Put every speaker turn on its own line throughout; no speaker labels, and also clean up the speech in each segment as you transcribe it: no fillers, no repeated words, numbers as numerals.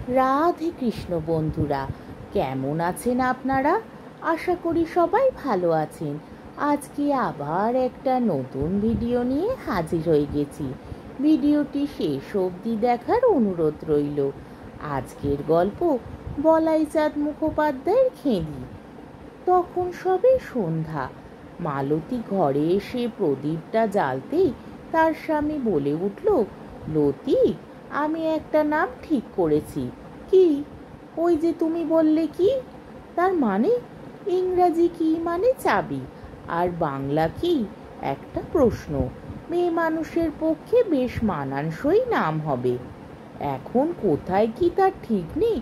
রাধে কৃষ্ণ বন্ধুরা, কেমন আছেন আপনারা? আশা করি সবাই ভালো আছেন। আজকে আবার একটা নতুন ভিডিও নিয়ে হাজির হয়ে গেছি। ভিডিওটি শেষ অবধি দেখার অনুরোধ রইল। আজকের গল্প বলাইচাঁদ মুখোপাধ্যায়ের খেদি। তখন সবে সন্ধ্যা। মালতী ঘরে এসে প্রদীপটা জ্বালতেই তার স্বামী বলে উঠল, লতি, আমি একটা নাম ঠিক করেছি। কি? ওই যে তুমি বললে কি? তার মানে? ইংরাজি কি মানে চাবি, আর বাংলা কি? একটা প্রশ্ন। মেয়ে মানুষের পক্ষে বেশ মানানসই নাম হবে। এখন কোথায় কি তার ঠিক নেই,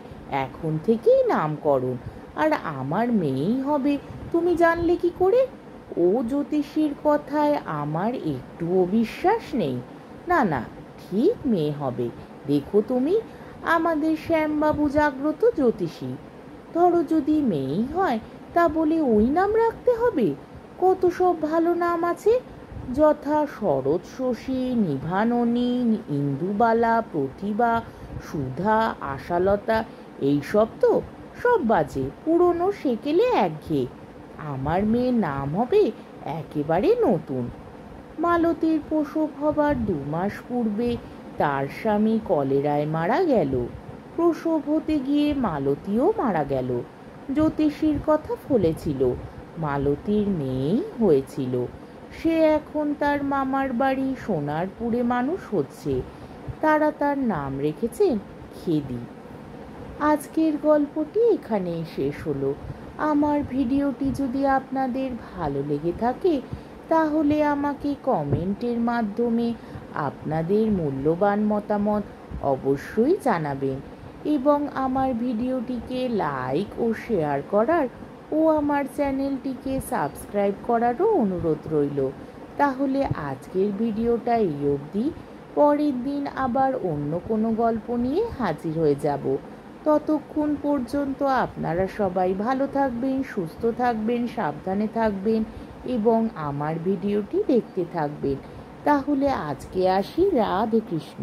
এখন থেকেই নামকরণ। আর আমার মেয়েই হবে, তুমি জানলে কি করে? ও জ্যোতিষীর কথায় আমার একটুও বিশ্বাস নেই। না না, ঠিক মেয়ে হবে। দেখো তুমি, আমাদের শ্যামবাবু জাগ্রত জ্যোতিষী। ধরো যদি মেয়েই হয়, তা বলে ওই নাম রাখতে হবে? কত সব ভালো নাম আছে, যথা শরৎ শশী, নিভাননী, ইন্দুবালা, প্রতিভা, সুধা, আশালতা। এইসব তো সব বাজে, পুরনো সেকেলে একঘেয়ে। আমার মেয়ের নাম হবে একেবারে নতুন। মালতীর প্রসব হবার 2 মাস পূর্বে তার স্বামী কলেরায় মারা গেল। প্রসব হতে গিয়ে মালতীও মারা গেল। জ্যোতিষীর কথা ফলেছিল, মালতীর মেয়েই হয়েছিল। সে এখন তার মামার বাড়ি সোনারপুরে মানুষ হচ্ছে। তারা তার নাম রেখেছেন খেদি। আজকের গল্পটি এখানেই শেষ হলো। আমার ভিডিওটি যদি আপনাদের ভালো লেগে থাকে, তাহলে আমাকে কমেন্টের মাধ্যমে আপনাদের মূল্যবান মতামত অবশ্যই জানাবেন এবং আমার ভিডিওটিকে লাইক ও শেয়ার করার ও আমার চ্যানেলটিকে সাবস্ক্রাইব করারও অনুরোধ রইল। তাহলে আজকের ভিডিওটা এই অবধি। পরের দিন আবার অন্য কোনো গল্প নিয়ে হাজির হয়ে যাব। ততক্ষণ পর্যন্ত আপনারা সবাই ভালো থাকবেন, সুস্থ থাকবেন, সাবধানে থাকবেন এবং আমার ভিডিওটি দেখতে থাকবেন। তাহলে আজকে আসি। রাধে কৃষ্ণ।